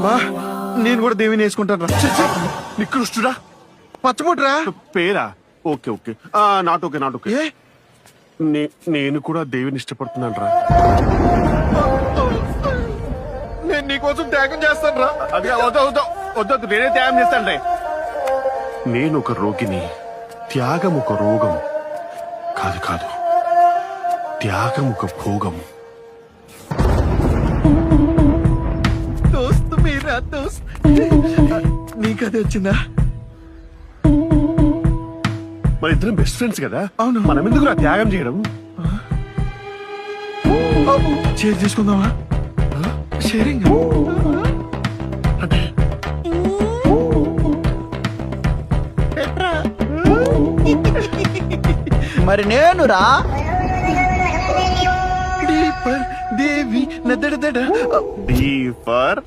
బా నేను కూడా దేవిని వేసుకుంటాను రా. నికృష్టుడా. పచ్చబొట్టురా. పేరా? Okay okay, not okay not okay. ఏ నేను కూడా దేవిని ఇష్టపడుతున్నాను రా. నేను నీకోసం త్యాగం చేస్తాను రా. అది వద్దు, నేనే త్యాగం చేస్తాను. నేను ఒక రోగిని, త్యాగం ఒక రోగం. కాదు కాదు, త్యాగం ఒక భోగం. దోస్త్ మీరా దోస్త్. నీకదే వచ్చిందా? మన ఇద్దరం బెస్ట్ ఫ్రెండ్స్ కదా. అవును. మనం ఎందుకు రా త్యాగం చేయడం? షేర్ చేసుకుందామా? షేరింగ్ అంటే మరి నేను రా. డీపర్ దేవి నదడదడ. D for